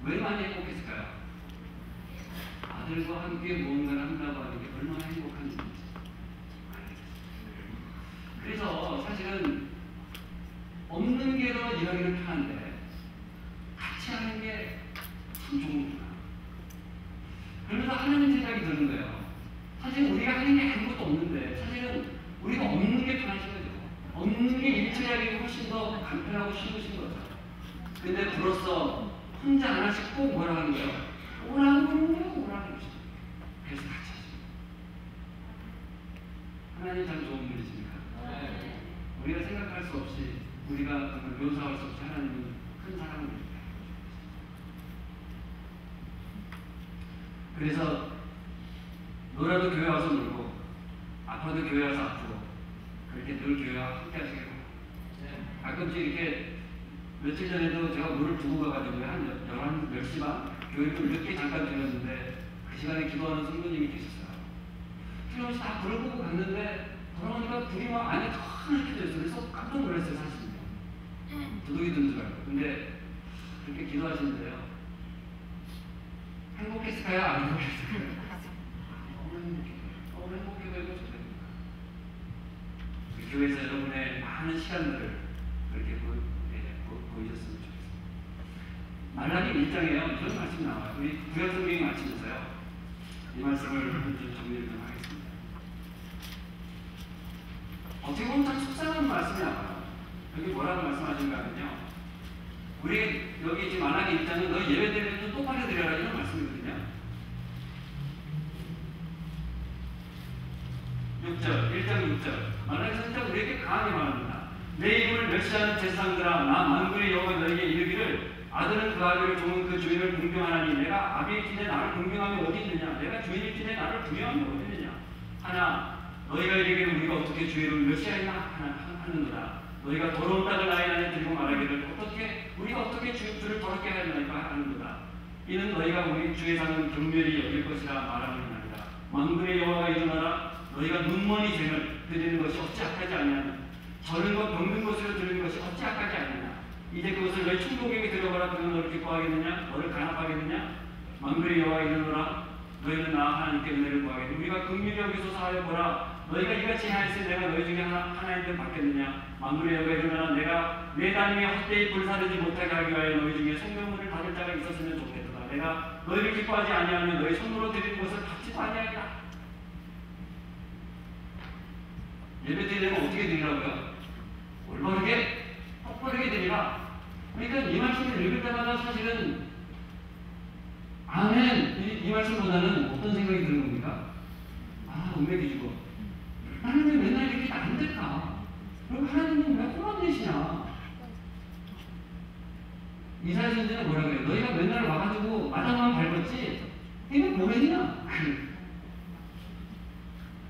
왜 많이 행복했을까요? 아들과 함께 무언가를 한다고 하는 게 얼마나 행복한 일인지. 그래서 사실은 없는 게 더 일하기는 편한데 같이 하는 게 참 좋구나. 그러면서 하나님 생각이 드는 거예요. 사실 우리가 하는 게 아무것도 없는데 사실은 우리가 없는 게 편하신 거죠. 없는 게 일처리하기 훨씬 더 간편하고 쉬우신 거죠. 근데 불로써 혼자 하나씩 꼭 뭐라 하는 거예요? 오라고 그러는 거예요. 오라고 그러죠. 그래서 같이 하죠. 하나님 참 좋은 분이십니까? 네. 우리가 생각할 수 없이 우리가 정말 묘사할 수 없이 하나님은 큰 사랑을 해줍니다. 그래서 놀아도 교회 와서 놀고 아파도 교회 와서 아프고 그렇게 늘 교회와 함께 하시게 됩니다. 가끔씩 이렇게 며칠 전에도 제가 물을 두고 가가지고 한 10시 반 교회를 늦게 잠깐 들렸는데 그 시간에 기도하는 성도님이 계셨어요. 틀림없이 다 불을 끄고 갔는데 돌아오니까 불이 막 안에 더 켜져 있어요. 그래서 깜짝 놀랐어요. 사실은요. 도둑이 든 줄 알고. 근데 그렇게 기도하시는데요. 행복했을까요? 안 행복했을까요? 너무 행복해 보이고 좋습니다. 교회에서 여러분의 많은 시간들을 그렇게 보이셨으면 좋겠습니다. 말라기 1장에요. 이런 말씀이 나와요. 우리 구약성경이 마치면서요. 이 말씀을 좀 정리를 좀 하겠습니다. 어떻게 보면 참 속상한 말씀이 나와요. 여기 뭐라고 말씀하신가 하면요. 우리 여기 지금 말라기 1장은 너 예배 드리면 좀 똑바로 드려라 이런 말씀이거든요. 6절, 1장 6절. 말라기 선지자가 우리에게 강하게 말합니다. 내 이름을 멸시하는 제사장들아 나 만군의 여호와 너에게 이르기를 아들은 그 아들을 종은 그 주인을 공경하나니 내가 아비일진에 나를 공경함이 어디 있느냐 내가 주인일진에 나를 부여함이 어디 있느냐 하나 너희가 이르기를 우리가 어떻게 주인을 멸시하였나 하는도다. 너희가 더러운 땅을 나의 안에 들고 말하기를 우리가 어떻게 주를 더럽게 하였나이까 하는도다. 이는 너희가 우리 주의 상은 경멸히 여길 것이라 말하는 말이다. 만군의 여호와가 일어나라. 너희가 눈먼이 잼을 드리는 것이 어찌 악하지 아니하냐. 저는 것 병든 것으로 드리는 것이 어찌 악하지 아니하냐. 이제 그것을 너희 충동에게 들어가라. 그는 너를 기뻐하겠느냐 너를 간합하겠느냐. 만군의 여호와가 일어나라. 너희는 나 하나님께 은혜를 구하겠느냐. 우리가 긍휼히 여기소서 하여 보라. 너희가 이같이 하였으니 내가 너희 중에 하나님께 받겠느냐. 만군의 여호와가 일어나라. 내가 내 담임에 헛되이 불사르지 못하게 하기 위하여 너희 중에 성명문을 받을 자가 있었으면 좋겠다. 내가 너희를 기뻐하지 아니하면 너희 손으로 드리는 것을 받지도 아니하리라. 예배 드리려면 어떻게 드리라고요? 올바르게 똑바르게 드리라. 그러니까 이 말씀을 읽을 때마다 사실은 아멘 이 말씀보다는 어떤 생각이 드는 겁니까? 아 은혜 뒤집어. 나는 왜 맨날 이렇게 안 될까? 그럼 하나님은 왜 호감되시냐? 이사야 선지자는 뭐라 그래요? 너희가 맨날 와가지고 마당만 밟았지? 이게 뭐랬냐?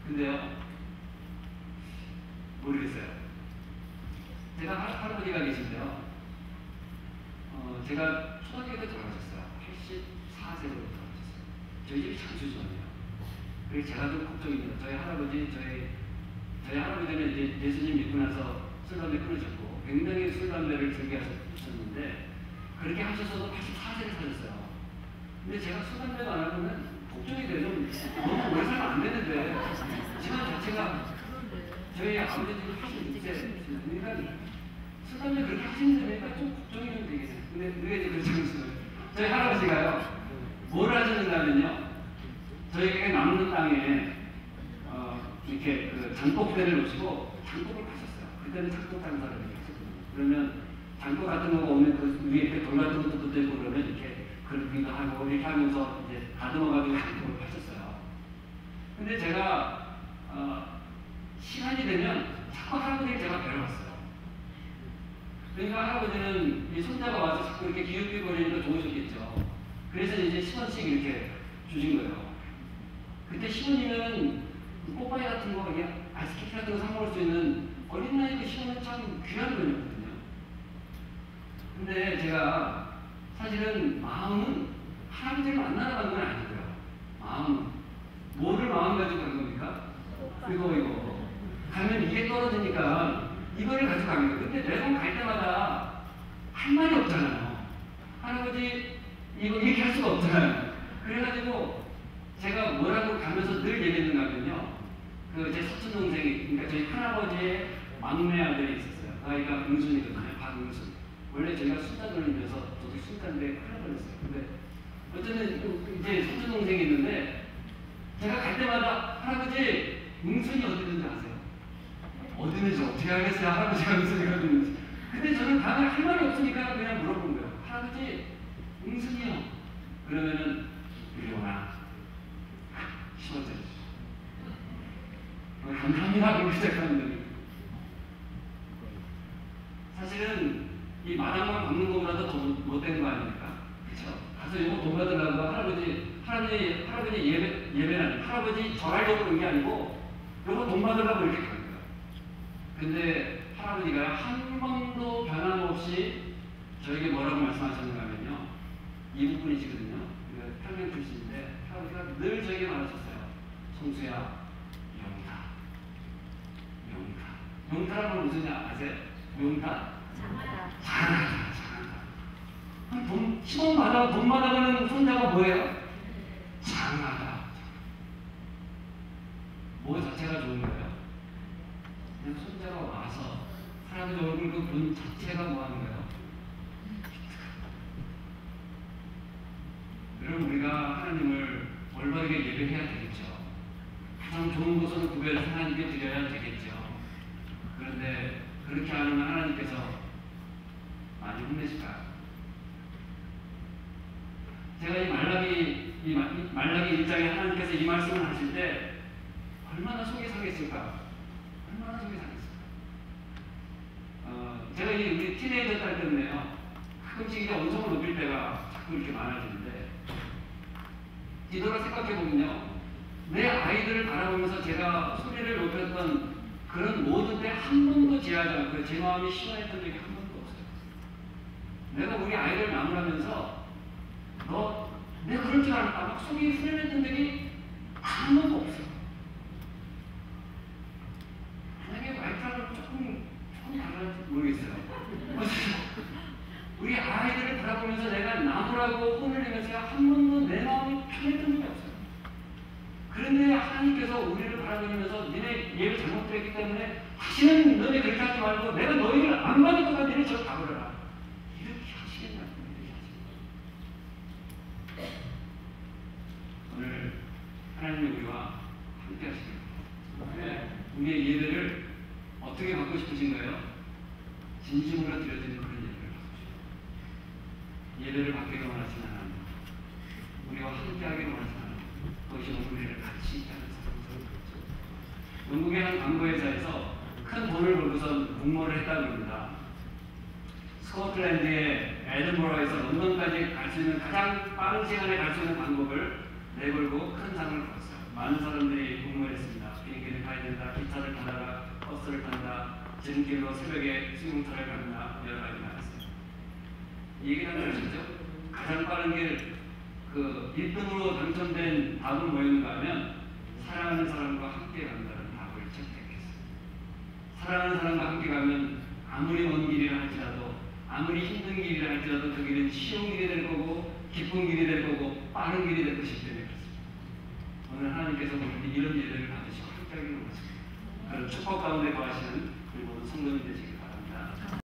근데요, 모르겠어요. 제가 할아버지가 계신데요. 제가 초등학교 때 돌아가셨어요. 84세로 돌아가셨어요. 저희 집이 장수지원이에요. 그래서 제가 좀 걱정입니다. 저희 할아버지는 이제 예수님 믿고 나서 술 담배 끊으셨고 굉장히 술 담배를 즐겨 하셨는데 그렇게 하셔서도 84세를 사셨어요. 근데 제가 술 담배도 안 하면 걱정이 돼요. 너무 오래 살면 안 되는데 집안 자체가 저희 아버지도 86세 그러니까 술 담배 그렇게 하시는데 좀 걱정이 좀 되겠어요. 근데 왜 이제 그렇지 않습니까? 저희 할아버지가요 뭘 하셨는가 하면요 저희에게 남는 땅에 이렇게 그 장독대를 놓으시고 장독을 파셨어요. 그때는 장독 장사를 했었거든요. 그러면 장독 같은 거가 오면 그 위에 이렇게 돌 같은 것도 붙어 있고 그러면 이렇게 그러기도 하고 이렇게 하면서 이제 다듬어가지고 장독을 파셨어요. 근데 제가 시간이 되면 자꾸 할아버지를 제가 뵈러갔어요. 그러니까 할아버지는 이 손자가 와서 자꾸 이렇게 기웃기웃거리니까 좋으셨겠죠. 그래서 이제 10원씩 이렇게 주신 거예요. 그때 10원이면 뽀빠이 같은 거, 아이스크림 같은 거 사먹을 수 있는 어린 나이 그 10원은 참 귀한 돈이었거든요. 근데 제가 사실은 마음은 할아버지를 만나러 간 건 아니고요. 마음은 뭐를 마음 가지고 간 겁니까? 이거 가면 이게 떨어지니까 이거를 가지고 가는 거예요. 근데 매번 갈 때마다 할 말이 없잖아요. 할아버지 이거 이렇게 할 수가 없잖아요. 그래가지고 제가 뭐라고 가면서 늘 얘기했는가 하면요. 그 제 사촌 동생이, 그러니까 저희 큰아버지의 막내 아들이 있었어요. 그 아이가 응순이거든요. 박응순. 원래 저희가 술잔 돌리면서 저도 술잔인데 큰일 뻔했어요. 근데 어쨌든 이제 사촌 동생이 있는데 제가 갈 때마다 할아버지 응순이 어디 있는지 아세요? 어디 있는지 어떻게 알겠어요? 할아버지가 응순이가 어디 있는지. 근데 저는 다음에 할 말이 없으니까 그냥 물어본 거예요. 할아버지 응순이요. 그러면은 이리 오라. 10원짜리. 감사합니다. 그렇게 시작하는 거예요. 사실은 이 마당만 박는 것보다도 더 못된 거 아닙니까? 그렇죠? 가서 이거 돈 받으려고 할아버지 예배는 아니고 할아버지 절하려고 그런 게 아니고 이거 돈 받으려고 이렇게 간 거예요. 근데 할아버지가 한 번도 변함없이 저에게 뭐라고 말씀하셨는가 하면요. 이북분이시거든요. 평양 출신인데 할아버지가 늘 저에게 말하셨어요. 성수야, 용타라는 건 무슨 아세요? 용타? 잘하다. 돈, 10원 돈 받아가는 손자가 뭐예요? 장하다. 뭐 자체가 좋은 거예요? 그냥 손자가 와서 할아버지 얼굴 그 돈 자체가 뭐 하는 거예요? 그럼 우리가 하나님을 올바르게 예배해야 되겠죠. 가장 좋은 것으로 구별해서 하나님께 드려야 되겠죠. 그런데 그렇게 하면 하나님께서 많이 혼내실까요? 제가 이 말라기 1장에 하나님께서 이 말씀을 하실 때 얼마나 속이 상했을까? 얼마나 속이 상했을까? 제가 우리 티네이저 딸 때문에요. 가끔씩 이제 언성을 높일 때가 자꾸 이렇게 많아지는데 뒤돌아 생각해보면요. 내 아이들을 바라보면서 제가 소리를 높였던 그런 모든 때 한 번도 제하지 않고 제 마음이 심화했던 적이 한 번도 없어요. 내가 우리 아이를 나무라면서 내가 그럴 줄 알았다. 막 속이 후련했던 적이 한 번도 없어요. 만약에 와이프랑은 조금 다른지 모르겠어요. 우리 아이들을 바라보면서 내가 나무라고 혼을 내면서 한 번도 내 마음이 편했던 적이 없어요. 그런데 하나님께서 우리를 바라보면서 니네 예를 잘못했기 때문에 다시는 너네 그렇게 하지 말고 내가 너희를 안 받을 거다. 니네 저 가버려라. 이렇게 하시겠냐고. 오늘 하나님이 우리와 함께 하시겠습니다. 우리의 예배를 어떻게 받고 싶으신가요? 진심으로 드려지는 그런 예배를 받고 싶어요. 예배를 받기를 원하시는 하나님, 우리와 함께 하기를 원하시는 하나님, 그것이 우리를 같이 있다는 사람을 그렇죠. 영국의 한 광고회사에서 큰 돈을 벌고선 공모를 했다고 합니다. 스코틀랜드의 에든버러에서 런던까지 갈 수 있는 가장 빠른 시간에 갈 수 있는 방법을 내걸고 큰 상을 받았어요. 많은 사람들이 공모를 했습니다. 비행기를 타야 된다, 기차를 타다가 버스를 탄다, 지름길로 새벽에 수영차를 간다, 여러 가지 많았어요. 이 얘기는 무엇이죠? 가장 빠른 길, 1등으로 당첨된 답은 뭐였는가 하면 사랑하는 사람과 함께 간다는 답을 채택했어요. 사랑하는 사람과 함께 가면 아무리 먼 길이라 할지라도, 아무리 힘든 길이라 할지라도 그 길은 쉬운 길이 될 거고 기쁜 길이 될 거고 빠른 길이 될 것이기 때문에 그렇습니다. 오늘 하나님께서 우리에게 이런 예배를 받으시고 함께 하기를 원하십니다. 그런 축복 가운데 거하시는 우리 모든 성도님 되시길 바랍니다.